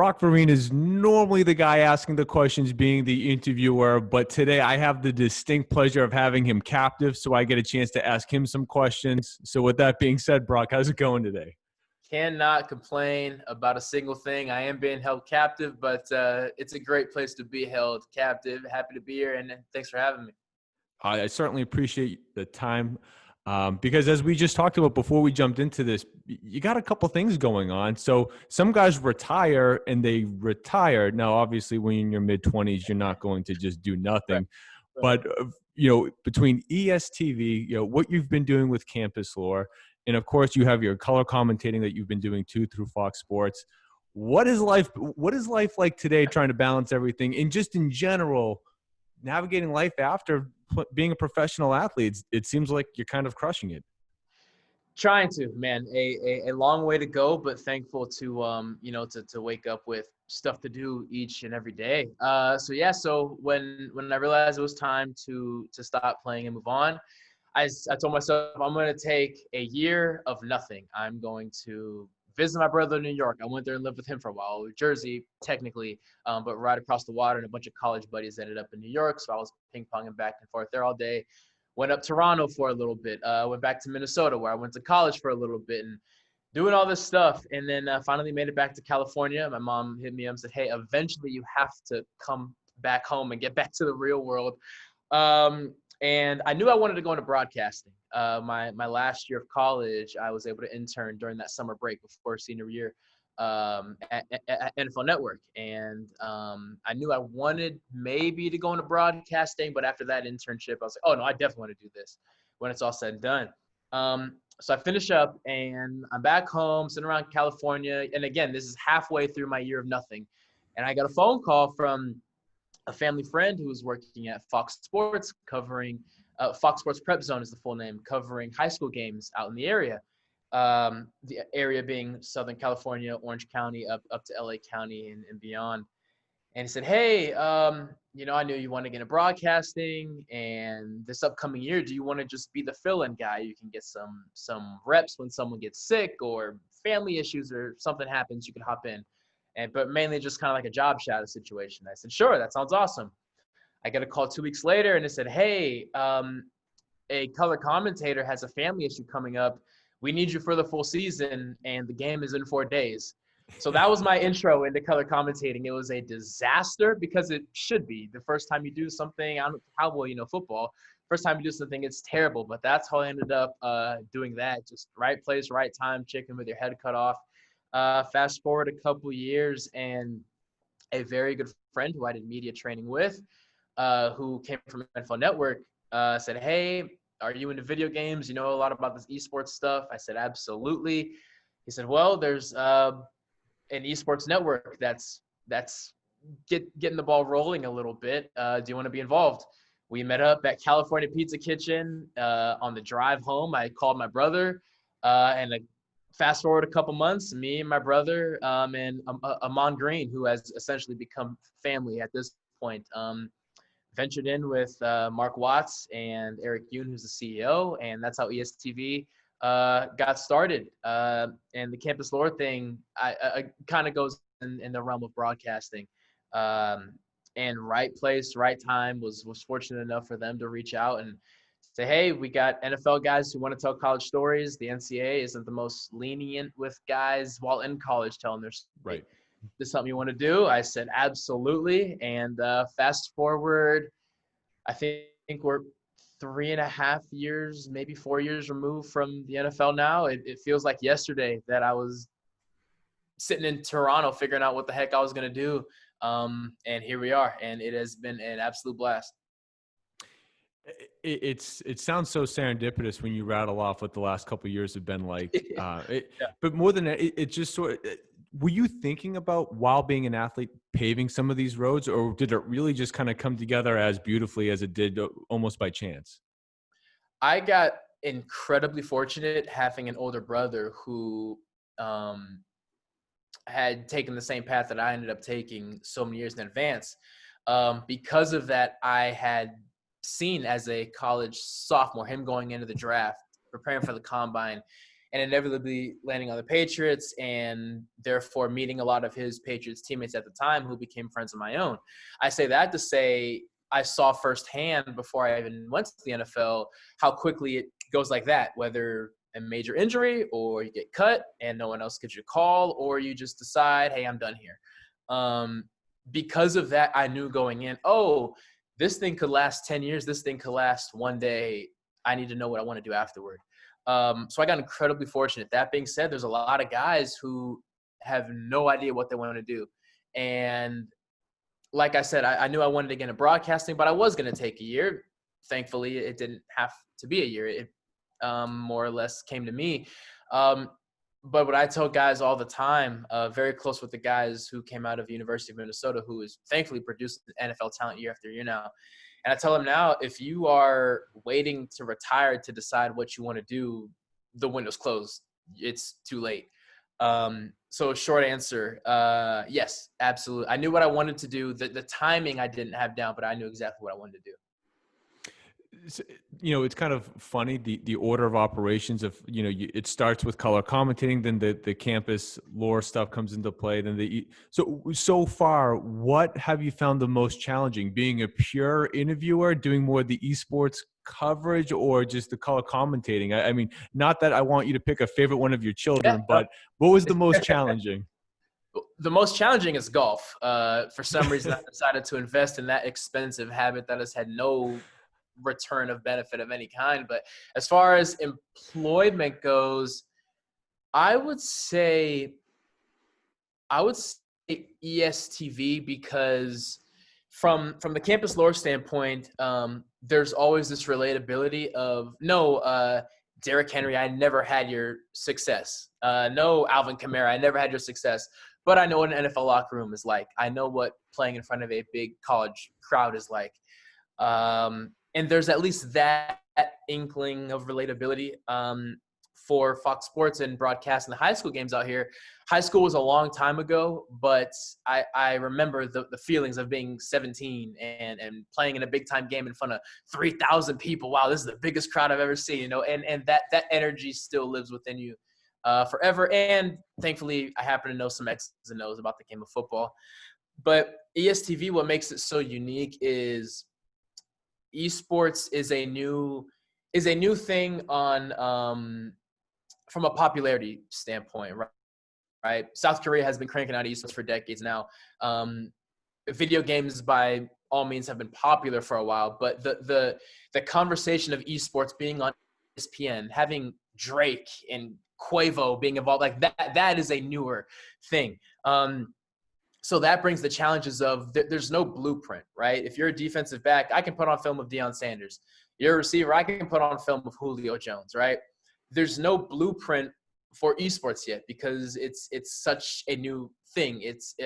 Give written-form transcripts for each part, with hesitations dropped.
Brock Vereen is normally the guy asking the questions, being the interviewer, but today I have the distinct pleasure of having him captive, so I get a chance to ask him some questions. So with that being said, Brock, how's it going today? Cannot complain about a single thing. I am being held captive, but it's a great place to be held captive. Happy to be here, and thanks for having me. I certainly appreciate the time because as we just talked about before we jumped into this, you got a couple things going on. So some guys retire and they retire. Now, obviously, when you're in your mid-20s, you're not going to just do Right. nothing. Right. But, between ESTV, what you've been doing with Campuslore, and of course, you have your color commentating that you've been doing too through Fox Sports. What is life like today trying to balance everything? And just in general, navigating life after being a professional athlete, it seems like you're kind of crushing it. Trying to, man, a long way to go, but thankful to to wake up with stuff to do each and every day. So when I realized it was time to stop playing and move on, I told myself I'm going to take a year of nothing. I'm going to visit my brother in New York. I went there and lived with him for a while. Jersey, technically, but right across the water, and a bunch of college buddies ended up in New York. So I was ping ponging back and forth there all day. Went up Toronto for a little bit. Went back to Minnesota where I went to college for a little bit and doing all this stuff. And then finally made it back to California. My mom hit me up and said, "Hey, eventually you have to come back home and get back to the real world." And I knew I wanted to go into broadcasting. My last year of college, I was able to intern during that summer break before senior year at NFL Network. And I knew I wanted maybe to go into broadcasting, but after that internship, I was like, oh, no, I definitely want to do this when it's all said and done. So I finish up and I'm back home, sitting around California. And again, this is halfway through my year of nothing. And I got a phone call from a family friend who was working at Fox Sports covering Fox Sports Prep Zone is the full name, covering high school games out in the area. The area being Southern California, Orange County, up to LA County and beyond. And he said, "Hey, I knew you want to get into broadcasting, and this upcoming year, do you want to just be the fill-in guy? You can get some reps when someone gets sick or family issues or something happens. You can hop in, but mainly just kind of like a job shadow situation." I said, "Sure, that sounds awesome." I got a call 2 weeks later, and it said, "Hey, a color commentator has a family issue coming up. We need you for the full season, and the game is in 4 days." So that was my intro into color commentating. It was a disaster because it should be. The first time you do something, I don't know how well you know football. First time you do something, it's terrible. But that's how I ended up doing that. Just right place, right time, chicken with your head cut off. Fast forward a couple years, and a very good friend who I did media training with, who came from NFL Network, said, "Hey, are you into video games? You know a lot about this esports stuff?" I said, "Absolutely." He said, "Well, there's an esports network that's getting the ball rolling a little bit. Do you want to be involved?" We met up at California Pizza Kitchen on the drive home. I called my brother, and fast forward a couple months, me and my brother and Amon Green, who has essentially become family at this point, ventured in with Mark Watts and Eric Yoon, who's the CEO, and that's how ESTV got started. And the Campuslore thing I kind of goes in the realm of broadcasting. And right place, right time, was fortunate enough for them to reach out and say, "Hey, we got NFL guys who want to tell college stories. The NCAA isn't the most lenient with guys while in college telling their story. Right. This is something you want to do?" I said, "Absolutely." And fast forward, I think we're 3.5 years, maybe 4 years removed from the NFL now. It feels like yesterday that I was sitting in Toronto figuring out what the heck I was going to do. And here we are. And it has been an absolute blast. It sounds so serendipitous when you rattle off what the last couple of years have been like. Yeah. But more than that, it just sort of, were you thinking about, while being an athlete, paving some of these roads, or did it really just kind of come together as beautifully as it did almost by chance? I got incredibly fortunate having an older brother who had taken the same path that I ended up taking so many years in advance. Because of that, I had seen as a college sophomore him going into the draft, preparing for the combine, and inevitably landing on the Patriots, and therefore meeting a lot of his Patriots teammates at the time who became friends of my own. I say that to say I saw firsthand before I even went to the NFL how quickly it goes like that, whether a major injury or you get cut and no one else gives you a call, or you just decide, hey, I'm done here. Because of that, I knew going in, oh, this thing could last 10 years. This thing could last one day. I need to know what I want to do afterward. So I got incredibly fortunate. That being said, there's a lot of guys who have no idea what they want to do. And like I said, I knew I wanted to get into broadcasting, but I was going to take a year. Thankfully, it didn't have to be a year. It more or less came to me. But what I tell guys all the time, very close with the guys who came out of the University of Minnesota, who is thankfully produced NFL talent year after year now. And I tell them now, if you are waiting to retire to decide what you want to do, the window's closed. It's too late. So short answer, yes, absolutely. I knew what I wanted to do. The timing I didn't have down, but I knew exactly what I wanted to do. It's kind of funny, the order of operations of, it starts with color commentating, then the campus lore stuff comes into play, then so far, what have you found the most challenging? Being a pure interviewer, doing more of the esports coverage, or just the color commentating? I mean, not that I want you to pick a favorite one of your children, but what was the most challenging? The most challenging is golf. For some reason, I decided to invest in that expensive habit that has had no return of benefit of any kind. But as far as employment goes, I would say ESTV, because from the campus lore standpoint, there's always this relatability of Derrick Henry, I never had your success. No, Alvin Kamara, I never had your success. But I know what an NFL locker room is like. I know what playing in front of a big college crowd is like. And there's at least that inkling of relatability for Fox Sports and broadcasting the high school games out here. High school was a long time ago, but I remember the feelings of being 17 and playing in a big-time game in front of 3,000 people. Wow, this is the biggest crowd I've ever seen, and that energy still lives within you forever. And thankfully, I happen to know some X's and O's about the game of football. But ESTV, what makes it so unique is esports is a new thing on from a popularity standpoint, right? South Korea has been cranking out esports for decades now. Video games by all means have been popular for a while, but the conversation of esports being on ESPN, having Drake and Quavo being involved, like that is a newer thing. So that brings the challenges of there's no blueprint, right? If you're a defensive back, I can put on film of Deion Sanders. You're a receiver, I can put on film of Julio Jones, right? There's no blueprint for esports yet because it's such a new thing.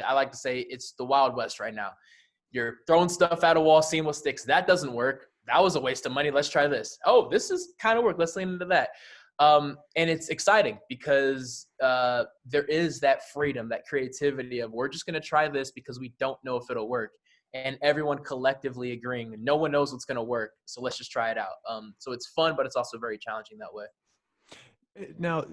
I like to say it's the Wild West right now. You're throwing stuff at a wall, seeing what sticks. That doesn't work. That was a waste of money. Let's try this. Oh, this is kind of work. Let's lean into that. And it's exciting because there is that freedom, that creativity of we're just going to try this because we don't know if it'll work. And everyone collectively agreeing, no one knows what's going to work, so let's just try it out. So it's fun, but it's also very challenging that way. Now,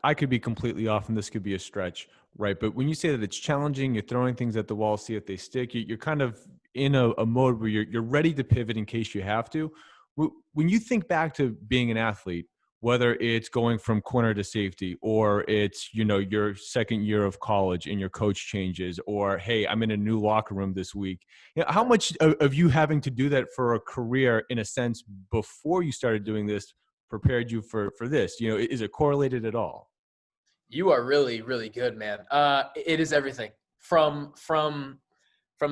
I could be completely off, and this could be a stretch, right? But when you say that it's challenging, you're throwing things at the wall, see if they stick. You're kind of in a mode where you're ready to pivot in case you have to. When you think back to being an athlete, whether it's going from corner to safety, or it's your second year of college and your coach changes, or hey, I'm in a new locker room this week. How much of you having to do that for a career, in a sense, before you started doing this, prepared you for this? Is it correlated at all? You are really, really good, man. It is everything from the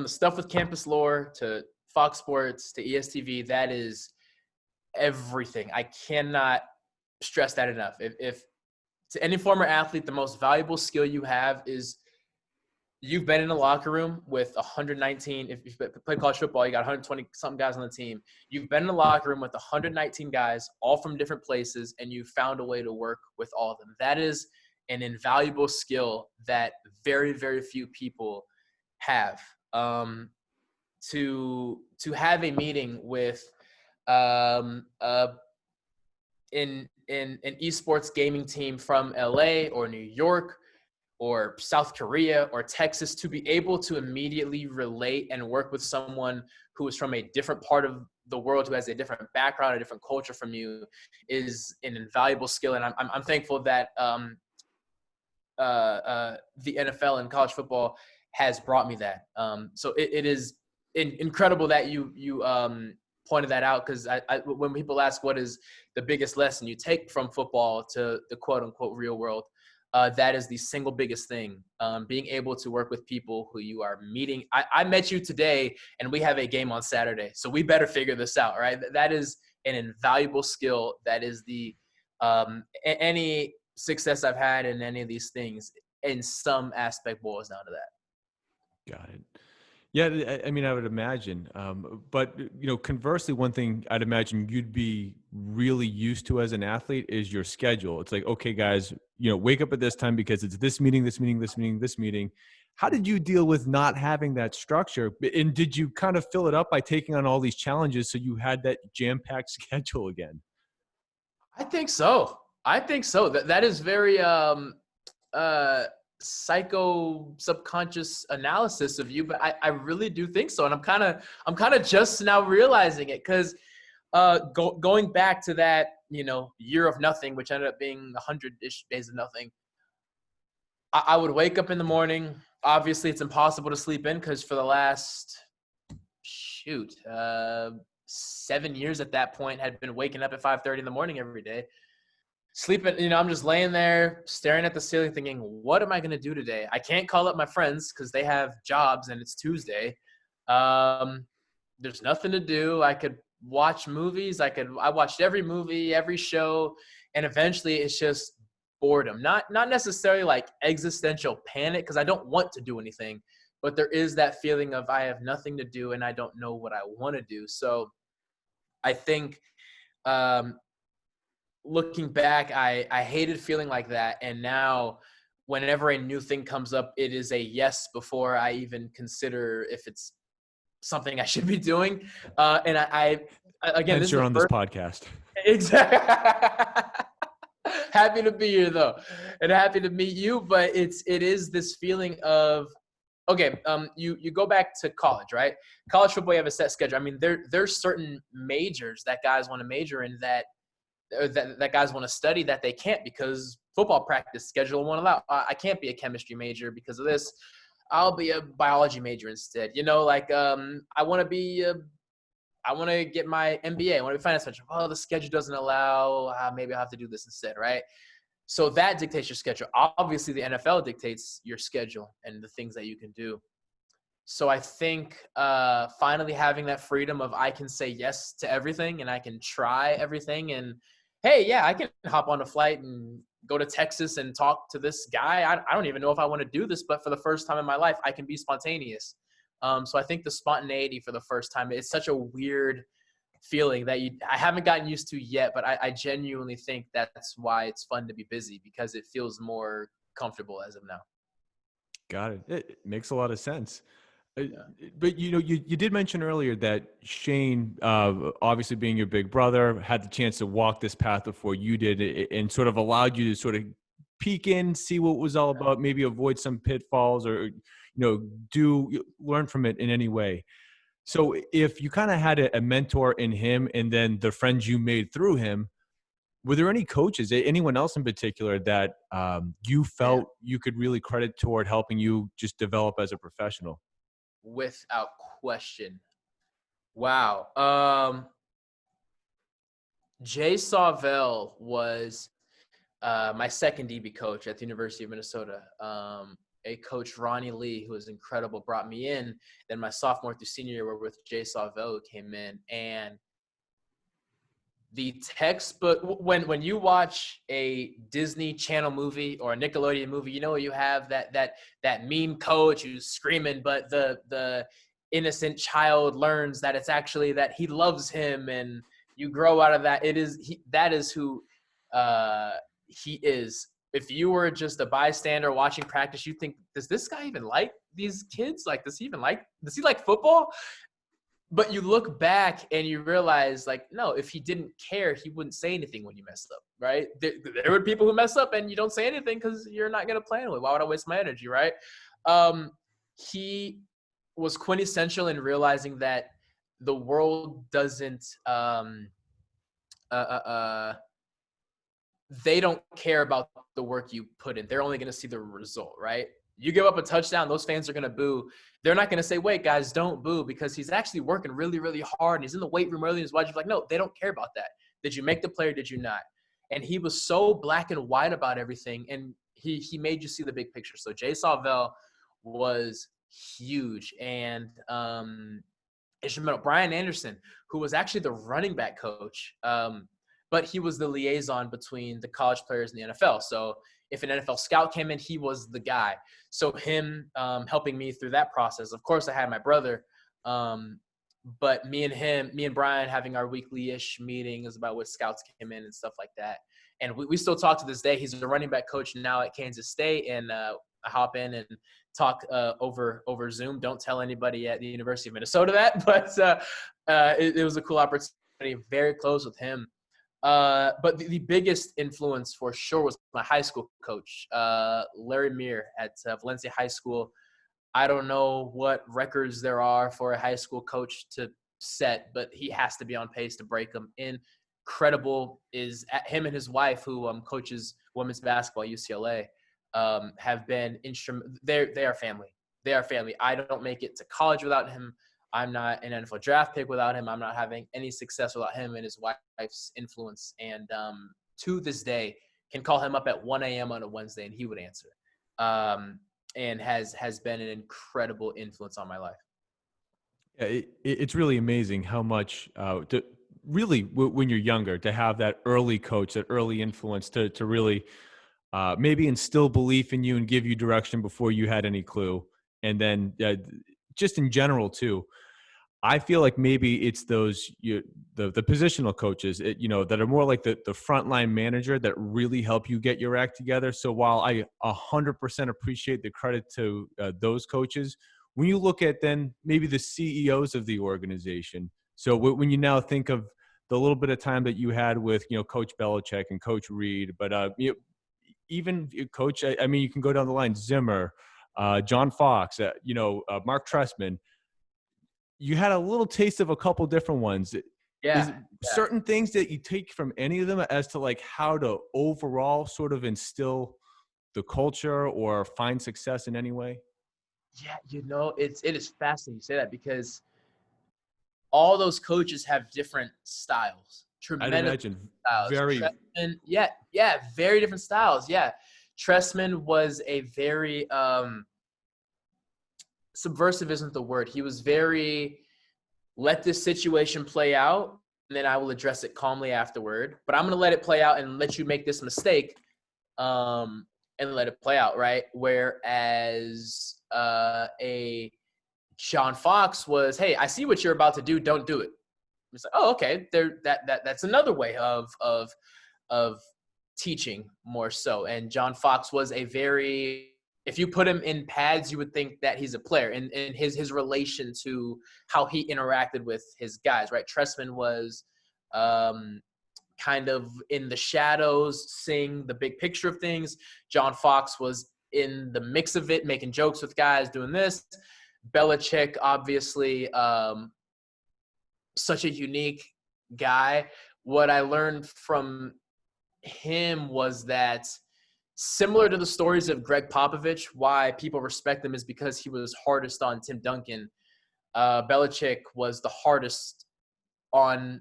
stuff with Campus Lore to Fox Sports to ESTV. That is everything. I cannot stress that enough. If to any former athlete, the most valuable skill you have is you've been in a locker room with 119. If you play college football, you got 120 something guys on the team. You've been in a locker room with 119 guys, all from different places, and you found a way to work with all of them. That is an invaluable skill that very, very few people have. To have a meeting with in an esports gaming team from LA or New York or South Korea or Texas, to be able to immediately relate and work with someone who is from a different part of the world, who has a different background, a different culture from you, is an invaluable skill. And I'm thankful that the NFL and college football has brought me that. So it is incredible that you pointed that out, because when people ask what is the biggest lesson you take from football to the quote unquote real world, that is the single biggest thing. Being able to work with people who you are meeting. I met you today, and we have a game on Saturday, so we better figure this out, right? That is an invaluable skill. That is the any success I've had in any of these things, in some aspect, boils down to that. Got it. Yeah, I mean, I would imagine. But, conversely, one thing I'd imagine you'd be really used to as an athlete is your schedule. It's like, okay, guys, wake up at this time because it's this meeting, this meeting, this meeting, this meeting. How did you deal with not having that structure? And did you kind of fill it up by taking on all these challenges so you had that jam-packed schedule again? I think so. That is very psycho subconscious analysis of you, but I really do think so. And I'm kind of just now realizing it, because going back to that, year of nothing, which ended up being 100-ish days of nothing. I would wake up in the morning. Obviously, it's impossible to sleep in, because for the last 7 years at that point, had been waking up at 5:30 in the morning every day. Sleeping, I'm just laying there staring at the ceiling thinking, what am I going to do today? I can't call up my friends because they have jobs and it's Tuesday. There's nothing to do. I could watch movies. I watched every movie, every show. And eventually it's just boredom, not necessarily like existential panic, because I don't want to do anything, but there is that feeling of I have nothing to do and I don't know what I want to do. So I think, looking back, I hated feeling like that. And now whenever a new thing comes up, it is a yes before I even consider if it's something I should be doing. And I again, Hence you're on this podcast. Exactly. Happy to be here though, and happy to meet you. But it is this feeling of, okay, you go back to college, right? College football, you have a set schedule. I mean, there's certain majors that guys want to major in that guys want to study that they can't, because football practice schedule won't allow. I can't be a chemistry major because of this. I'll be a biology major instead. I want to get my MBA. I want to be finance major. Oh, the schedule doesn't allow. Maybe I'll have to do this instead, right? So that dictates your schedule. Obviously, the NFL dictates your schedule and the things that you can do. So I think finally having that freedom of I can say yes to everything and I can try everything. And hey, yeah, I can hop on a flight and go to Texas and talk to this guy. I don't even know if I want to do this, but for the first time in my life, I can be spontaneous. So I think the spontaneity for the first time, it's such a weird feeling that I haven't gotten used to yet, but I genuinely think that's why it's fun to be busy, because it feels more comfortable as of now. Got it. It makes a lot of sense. But you did mention earlier that Shane, obviously being your big brother, had the chance to walk this path before you did, and sort of allowed you to sort of peek in, see what it was all about, maybe avoid some pitfalls, or learn from it in any way. So if you kind of had a mentor in him, and then the friends you made through him, were there any coaches, anyone else in particular that you felt you could really credit toward helping you just develop as a professional? Without question. Wow. Jay Sawvell was my second DB coach at the University of Minnesota. A coach, Ronnie Lee, who was incredible, brought me in. Then my sophomore through senior year were with Jay Sawvell, who came in. And the textbook, when you watch a Disney Channel movie or a Nickelodeon movie, you have that mean coach who's screaming, but the innocent child learns that it's actually that he loves him, and you grow out of that. That is who he is. If you were just a bystander watching practice, you think, does this guy even like these kids? Like, does he like football? But you look back and you realize, like, no, if he didn't care, he wouldn't say anything when you messed up, right? There were people who mess up and you don't say anything because you're not going to play anyway. Why would I waste my energy, right? He was quintessential in realizing that the world doesn't uh, uh, uh, they don't care about the work you put in. They're only going to see the result, right? You give up a touchdown, those fans are going to boo. They're not going to say, wait, guys, don't boo, because he's actually working really, really hard. And he's in the weight room early and he's watching. Like, no, they don't care about that. Did you make the play or did you not? And he was so black and white about everything. And he made you see the big picture. So Jay Savell was huge. And Brian Anderson, who was actually the running back coach, but he was the liaison between the college players and the NFL. So if an NFL scout came in, he was the guy. So him helping me through that process. Of course, I had my brother, but me and Brian having our weekly-ish meetings about what scouts came in and stuff like that. And we still talk to this day. He's a running back coach now at Kansas State, and I hop in and talk over Zoom. Don't tell anybody at the University of Minnesota that, but it was a cool opportunity. Very close with him. But the biggest influence for sure was my high school coach, Larry Meir at Valencia High School. I don't know what records there are for a high school coach to set, but he has to be on pace to break them. Incredible is him and his wife, who coaches women's basketball at UCLA, have been instrumental. They are family. They are family. I don't make it to college without him. I'm not an NFL draft pick without him. I'm not having any success without him and his wife's influence. And to this day, can call him up at 1 a.m. on a Wednesday and he would answer. And has been an incredible influence on my life. Yeah, it's really amazing how much when you're younger, to have that early coach, that early influence to really maybe instill belief in you and give you direction before you had any clue. And then just in general too, I feel like maybe it's those the positional coaches, that are more like the frontline manager that really help you get your act together. So while I 100% appreciate the credit to those coaches, when you look at then maybe the CEOs of the organization, so when you now think of the little bit of time that you had with Coach Belichick and Coach Reed, but even Coach, I mean, you can go down the line, Zimmer, John Fox, Mark Trestman. You had a little taste of a couple different ones. Yeah. Certain things that you take from any of them as to like how to overall sort of instill the culture or find success in any way? Yeah, it is fascinating you say that, because all those coaches have different styles. I'd imagine styles. very. Very different styles. Yeah, Trestman was a very subversive isn't the word. He was very, let this situation play out, and then I will address it calmly afterward. But I'm going to let it play out and let you make this mistake, and let it play out, right? Whereas a Sean Fox was, hey, I see what you're about to do. Don't do it. It's like, oh, okay. That's another way of teaching more so. And John Fox was a very, if you put him in pads, you would think that he's a player, and his relation to how he interacted with his guys, right? Trestman was kind of in the shadows, seeing the big picture of things. John Fox was in the mix of it, making jokes with guys, doing this. Belichick, obviously, such a unique guy. What I learned from him was that, similar to the stories of Greg Popovich, why people respect him is because he was hardest on Tim Duncan. Belichick was the hardest on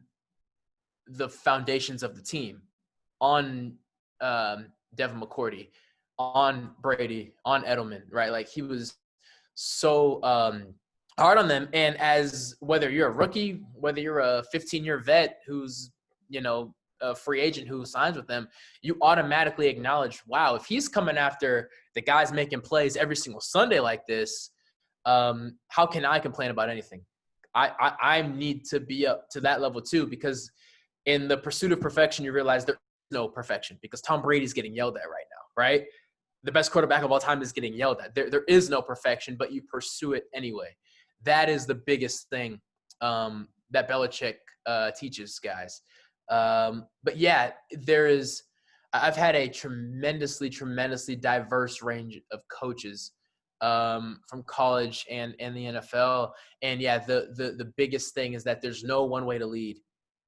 the foundations of the team, on Devin McCourty, on Brady, on Edelman, right? Like, he was so hard on them. And as whether you're a rookie, whether you're a 15-year vet who's, a free agent who signs with them, you automatically acknowledge, wow, if he's coming after the guys making plays every single Sunday like this, how can I complain about anything? I need to be up to that level too, because in the pursuit of perfection, you realize there's no perfection, because Tom Brady's getting yelled at right now, right? The best quarterback of all time is getting yelled at. There is no perfection, but you pursue it anyway. That is the biggest thing that Belichick teaches guys. But yeah, I've had a tremendously diverse range of coaches from college and the NFL. And yeah, the biggest thing is that there's no one way to lead.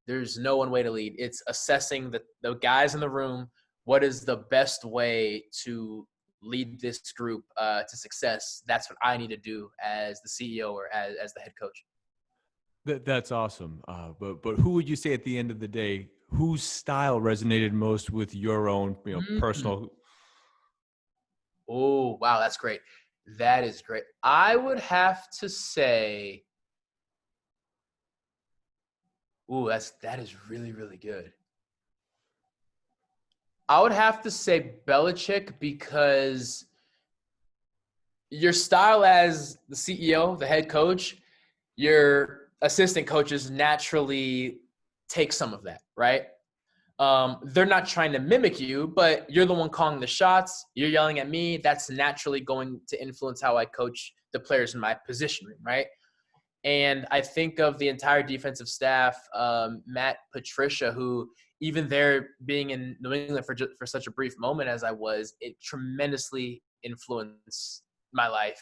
There's no one way to lead. It's assessing the guys in the room. What is the best way to lead this group to success? That's what I need to do as the CEO or as the head coach. That's awesome. But who would you say at the end of the day, whose style resonated most with your own, personal? Oh, wow, that's great. That is great. I would have to say, that is really, really good. I would have to say Belichick, because your style as the CEO, the head coach, your assistant coaches naturally take some of that, right? They're not trying to mimic you, but you're the one calling the shots. You're yelling at me. That's naturally going to influence how I coach the players in my position room, right? And I think of the entire defensive staff, Matt Patricia, who even there being in New England for such a brief moment as I was, it tremendously influenced my life.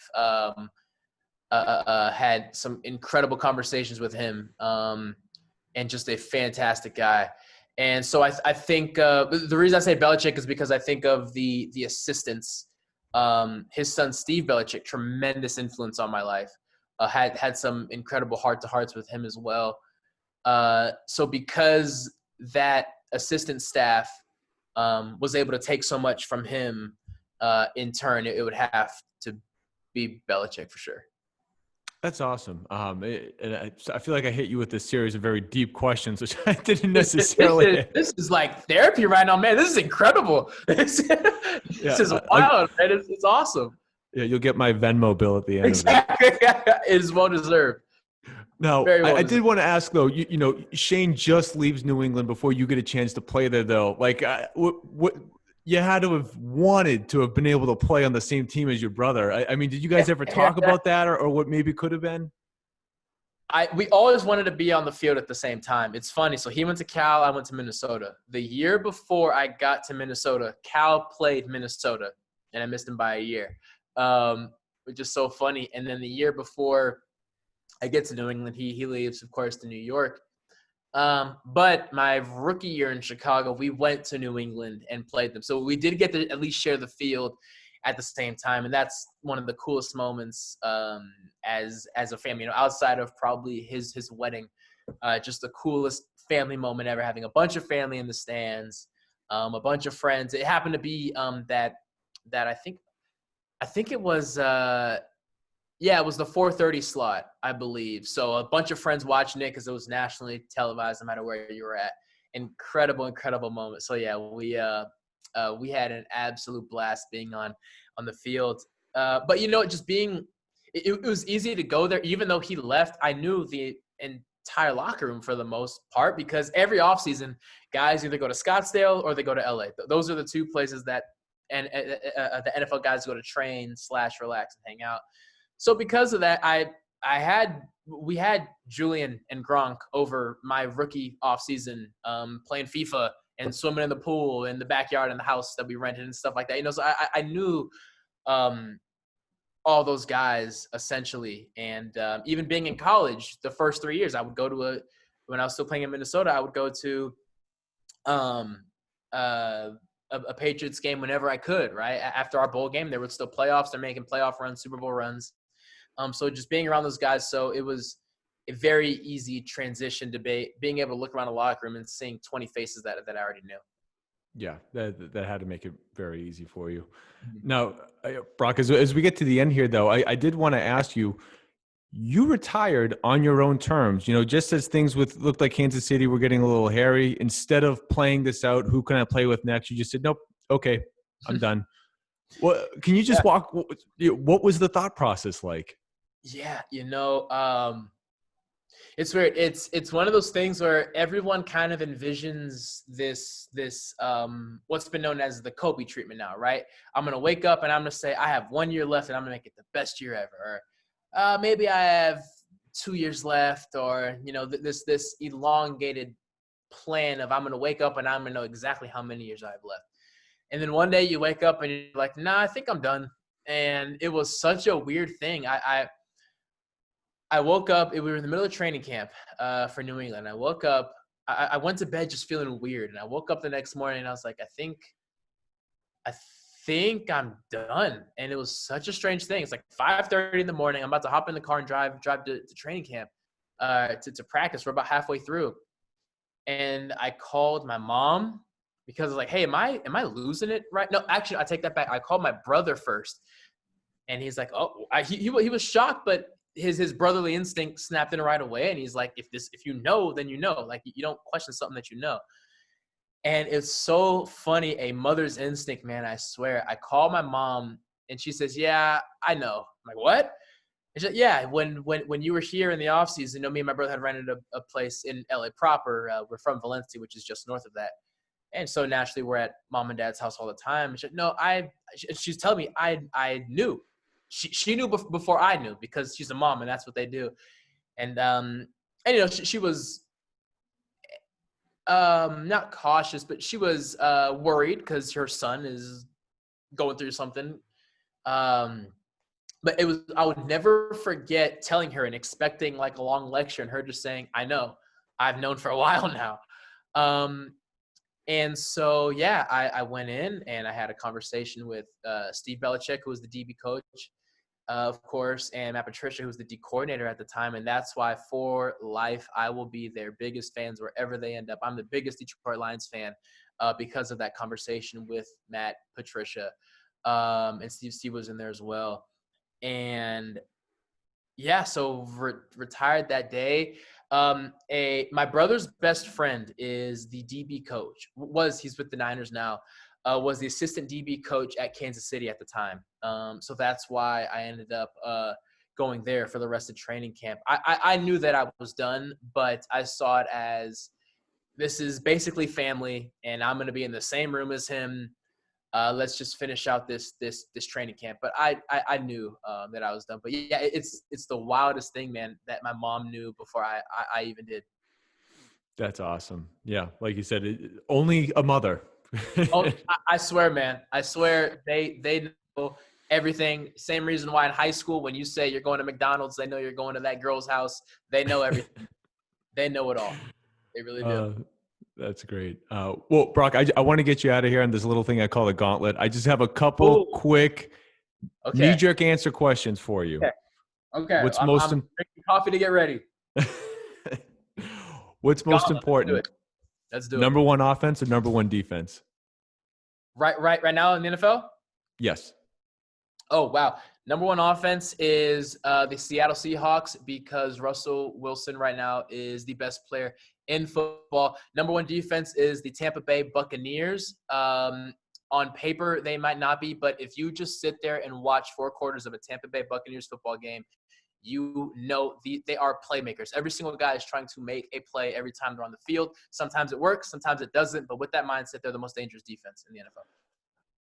Had some incredible conversations with him, and just a fantastic guy. And so I think the reason I say Belichick is because I think of the assistants. His son Steve Belichick, tremendous influence on my life. Had some incredible heart-to-hearts with him as well. So because that assistant staff was able to take so much from him, in turn, it would have to be Belichick for sure. That's awesome. I feel like I hit you with a series of very deep questions, which I didn't necessarily. This is like therapy right now, man. This is incredible. This is wild, man. It's awesome. Yeah, you'll get my Venmo bill at the end exactly. of it. It is well deserved. Now, I did want to ask though. Shane just leaves New England before you get a chance to play there, though. Like, what you had to have wanted to have been able to play on the same team as your brother. I mean, did you guys ever talk about that, or what maybe could have been? We always wanted to be on the field at the same time. It's funny. So he went to Cal, I went to Minnesota. The year before I got to Minnesota, Cal played Minnesota, and I missed him by a year, which is so funny. And then the year before I get to New England, he leaves, of course, to New York. But my rookie year in Chicago, we went to New England and played them. So we did get to at least share the field at the same time. And that's one of the coolest moments as a family, outside of probably his wedding, just the coolest family moment ever, having a bunch of family in the stands, a bunch of friends. It happened to be that I think it was it was the 4:30 slot, I believe. So a bunch of friends watching it because it was nationally televised no matter where you were at. Incredible moment. So yeah, we had an absolute blast being on the field. But just being it was easy to go there. Even though he left, I knew the entire locker room for the most part, because every offseason, guys either go to Scottsdale or they go to LA. Those are the two places that the NFL guys go to train / relax and hang out. So because of that, we had Julian and Gronk over my rookie offseason, playing FIFA and swimming in the pool in the backyard in the house that we rented and stuff like that. So I knew all those guys essentially. And even being in college, the first 3 years, I would go to when I was still playing in Minnesota, I would go to a Patriots game whenever I could, right? After our bowl game, there were still playoffs. They're making playoff runs, Super Bowl runs. So just being around those guys, so it was a very easy transition to being able to look around the locker room and seeing 20 faces that I already knew. Yeah, that had to make it very easy for you. Mm-hmm. Now, Brock, as we get to the end here, though, I did want to ask you, you retired on your own terms, just as things looked like Kansas City were getting a little hairy. Instead of playing this out, who can I play with next? You just said, nope, okay, I'm done. Well, can you just what was the thought process like? Yeah, it's weird. It's one of those things where everyone kind of envisions this what's been known as the Kobe treatment now, right? I'm gonna wake up and I'm gonna say I have 1 year left and I'm gonna make it the best year ever. Or maybe I have 2 years left, or, you know, this elongated plan of I'm going to wake up and I'm going to know exactly how many years I have left. And then one day you wake up and you're like, nah, I think I'm done. And it was such a weird thing. I woke up, we were in the middle of training camp for New England. I woke up, I went to bed just feeling weird. And I woke up the next morning and I was like, I think I'm done. And it was such a strange thing. It's like 5:30 in the morning. I'm about to hop in the car and drive to training camp to practice. We're about halfway through. And I called my mom because I was like, hey, am I losing it right? No, actually, I take that back. I called my brother first. And he's like, oh, he was shocked, but his brotherly instinct snapped in right away. And he's like, if you know, then you know. Like, you don't question something that you know. And it's so funny, a mother's instinct, man, I swear. I call my mom, and she says, yeah, I know. I'm like, what? And she's like, yeah, when you were here in the offseason, you know, me and my brother had rented a place in LA proper. We're from Valencia, which is just north of that. And so naturally, we're at mom and dad's house all the time. And she's like, no, she's telling me I knew. She knew before I knew, because she's a mom and that's what they do. And you know, she was not cautious, but she was worried because her son is going through something. But I would never forget telling her and expecting like a long lecture and her just saying, I know, I've known for a while now. And so, yeah, I went in and I had a conversation with Steve Belichick, who was the DB coach, of course, and Matt Patricia, who was the D coordinator at the time. And that's why for life, I will be their biggest fans wherever they end up. I'm the biggest Detroit Lions fan because of that conversation with Matt Patricia. And Steve was in there as well. And yeah, so retired that day. My brother's best friend is the DB coach. He's with the Niners now. Was the assistant DB coach at Kansas City at the time. So that's why I ended up going there for the rest of training camp. I knew that I was done, but I saw it as this is basically family, and I'm going to be in the same room as him. Let's just finish out this training camp. But I knew that I was done. But yeah, it's the wildest thing, man, that my mom knew before I even did. That's awesome. Yeah, like you said, only a mother. Oh, I swear, man. I swear they know everything. Same reason why in high school, when you say you're going to McDonald's, they know you're going to that girl's house. They know everything. They know it all. They really do. That's great. Well, Brock, I want to get you out of here on this little thing I call a gauntlet. I just have a couple quick knee-jerk answer questions for you. Okay. What's I'm drinking coffee to get ready. What's most important? Let's do it. Number one offense or number one defense? Right now in the NFL? Yes. Oh, wow. Number one offense is the Seattle Seahawks, because Russell Wilson right now is the best player in football. Number one defense is the Tampa Bay Buccaneers. On paper, they might not be, but if you just sit there and watch 4 quarters of a Tampa Bay Buccaneers football game, you know they are playmakers. Every single guy is trying to make a play every time they're on the field. Sometimes it works, sometimes it doesn't, but with that mindset, they're the most dangerous defense in the NFL.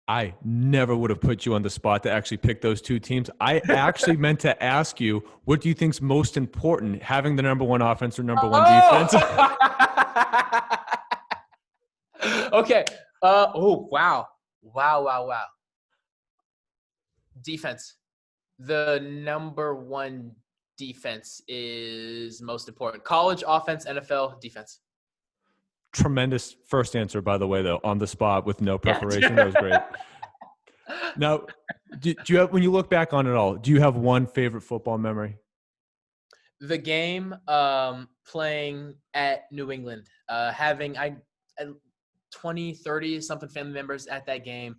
I never would have put you on the spot to actually pick those two teams. I actually meant to ask you, what do you think's most important, having the number one offense or number one defense? Okay. Wow. Defense. The number one defense is most important. College offense, NFL defense. Tremendous first answer, by the way, though, on the spot with no preparation. That was great. Now, do you have, when you look back on it all, do you have one favorite football memory? The game playing at New England, having 20, 30 something family members at that game,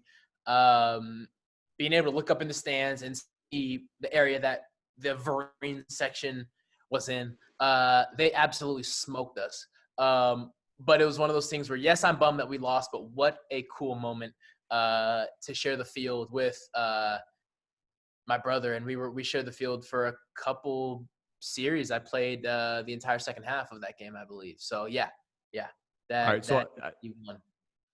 being able to look up in the stands and see the area that the Vereen section was in. They absolutely smoked us. But it was one of those things where, yes, I'm bummed that we lost, but what a cool moment to share the field with my brother. And we shared the field for a couple series. I played the entire second half of that game, I believe. So, yeah. All right, so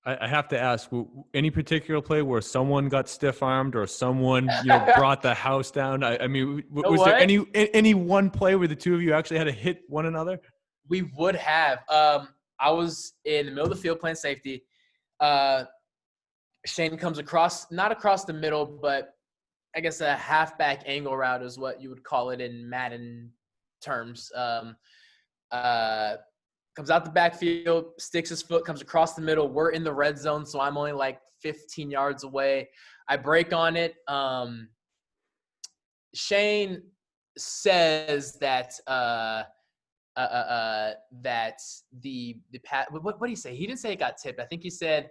I have to ask, any particular play where someone got stiff armed or someone, brought the house down? I mean, know was there what? any one play where the two of you actually had to hit one another? We would have. I was in the middle of the field playing safety. Shane comes across, not across the middle, but I guess a halfback angle route is what you would call it in Madden terms. Comes out the backfield, sticks his foot, comes across the middle. We're in the red zone, so I'm only like 15 yards away. I break on it. Shane says that that the pat. What did he say? He didn't say it got tipped. I think he said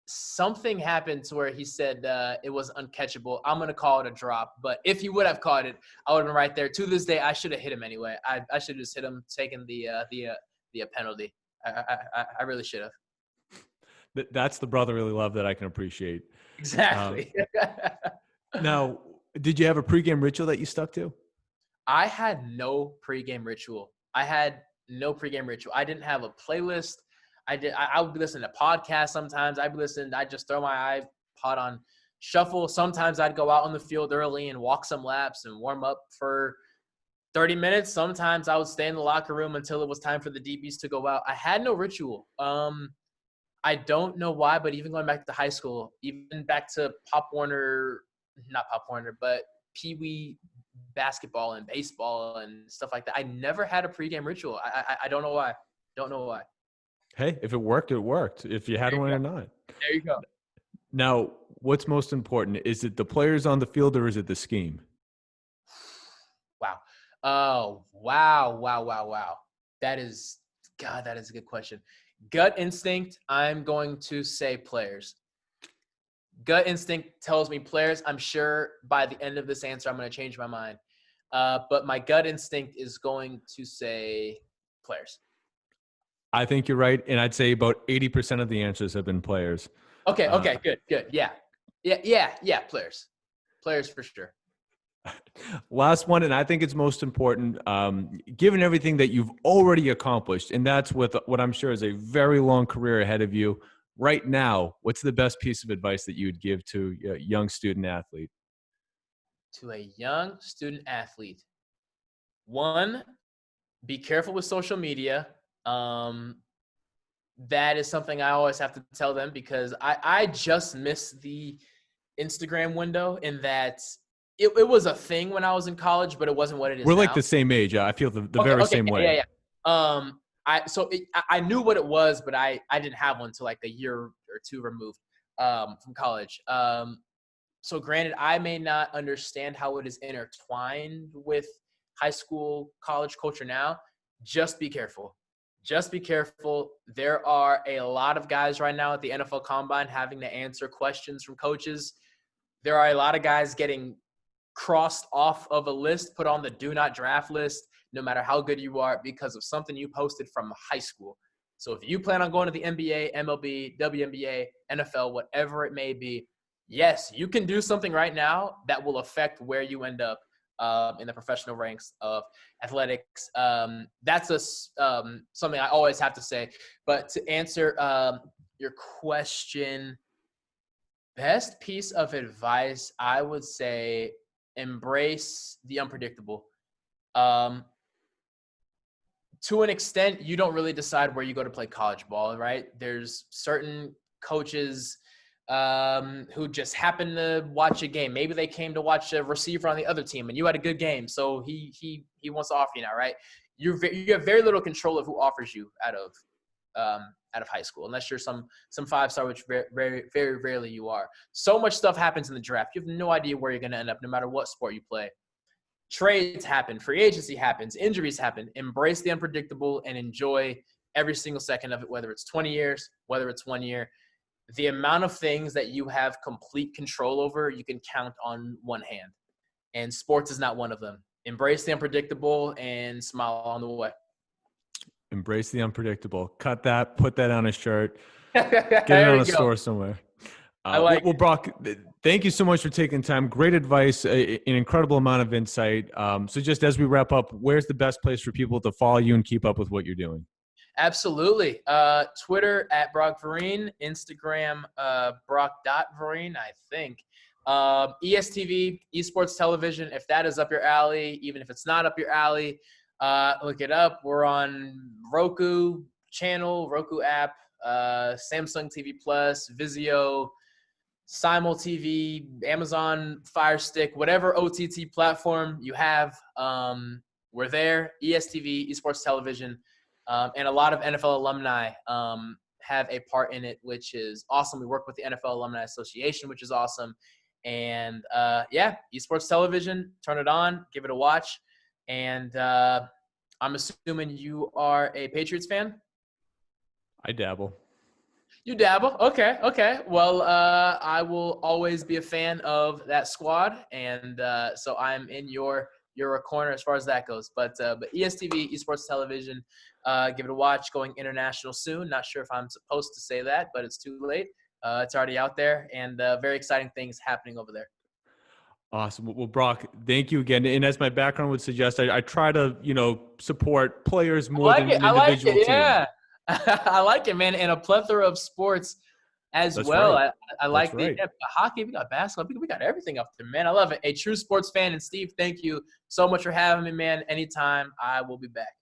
something happened to where he said it was uncatchable. I'm gonna call it a drop, but if he would have caught it, I would have been right there. To this day, I should have hit him anyway. I should have just hit him, taking the penalty. I really should have. That's the brotherly love that I can appreciate. Exactly. Now, did you have a pregame ritual that you stuck to? I had no pregame ritual. I didn't have a playlist. I would listen to podcasts sometimes. I'd just throw my iPod on shuffle. Sometimes I'd go out on the field early and walk some laps and warm up for 30 minutes. Sometimes I would stay in the locker room until it was time for the DBs to go out. I had no ritual. I don't know why, but even going back to high school, even back to not Pop Warner, but Pee Wee basketball and baseball and stuff like that, I never had a pregame ritual. I don't know why. Hey, if it worked, it worked. If you had one or not. There you go. Now, what's most important? Is it the players on the field or is it the scheme? Wow. Oh, wow. That is a good question. Gut instinct, I'm going to say players. Gut instinct tells me players. I'm sure by the end of this answer, I'm going to change my mind. But my gut instinct is going to say players. I think you're right. And I'd say about 80% of the answers have been players. Okay, good. Yeah, players. Players for sure. Last one, and I think it's most important, given everything that you've already accomplished, and that's with what I'm sure is a very long career ahead of you. Right now, what's the best piece of advice that you would give to a young student athlete? To a young student athlete. One, be careful with social media. That is something I always have to tell them because I just missed the Instagram window in that it was a thing when I was in college, but it wasn't what it is We're now. like the same age. I feel the very same way. Yeah. I knew what it was, but I didn't have one until like a year or two removed from college. So granted, I may not understand how it is intertwined with high school, college culture now. Just be careful. There are a lot of guys right now at the NFL Combine having to answer questions from coaches. There are a lot of guys getting crossed off of a list, put on the do not draft list, no matter how good you are, because of something you posted from high school. So if you plan on going to the NBA, MLB, WNBA, NFL, whatever it may be, yes, you can do something right now that will affect where you end up in the professional ranks of athletics. That's something I always have to say. But to answer your question, best piece of advice, I would say embrace the unpredictable. To an extent, you don't really decide where you go to play college ball, right? There's certain coaches who just happen to watch a game. Maybe they came to watch a receiver on the other team and you had a good game. So he wants to offer you now, right? You have very little control of who offers you out of high school, unless you're some 5-star, which very, very, very rarely you are. So much stuff happens in the draft. You have no idea where you're going to end up, no matter what sport you play. Trades happen, free agency happens, injuries happen. Embrace the unpredictable and enjoy every single second of it, whether it's 20 years, whether it's 1 year. The amount of things that you have complete control over, you can count on one hand. And sports is not one of them. Embrace the unpredictable and smile on the way. Embrace the unpredictable. Cut that, put that on a shirt, get it on a store somewhere. I like well, Brock, thank you so much for taking time. Great advice, an incredible amount of insight. So just as we wrap up, where's the best place for people to follow you and keep up with what you're doing? Absolutely. Twitter at Brock Vereen, Instagram Brock.Vereen, I think. ESTV, Esports Television, if that is up your alley, even if it's not up your alley, look it up. We're on Roku channel, Roku app, Samsung TV Plus, Vizio, Simul TV, Amazon Fire Stick, whatever OTT platform you have, we're there. ESTV, Esports Television, and a lot of NFL alumni have a part in it, which is awesome. We work with the NFL Alumni Association, which is awesome. And Esports Television, turn it on, give it a watch. And I'm assuming you are a Patriots fan? I dabble. You dabble. Okay. Well, I will always be a fan of that squad, and so I'm in your corner as far as that goes. But ESTV, Esports Television, give it a watch. Going international soon. Not sure if I'm supposed to say that, but it's too late. It's already out there, and very exciting things happening over there. Awesome. Well, Brock, thank you again. And as my background would suggest, I try to, support players more than an individual team. Yeah. I like it, man. And a plethora of sports as That's well. right. I like right. the hockey. We got basketball. We got everything up there, man. I love it. A true sports fan. And Steve, thank you so much for having me, man. Anytime, I will be back.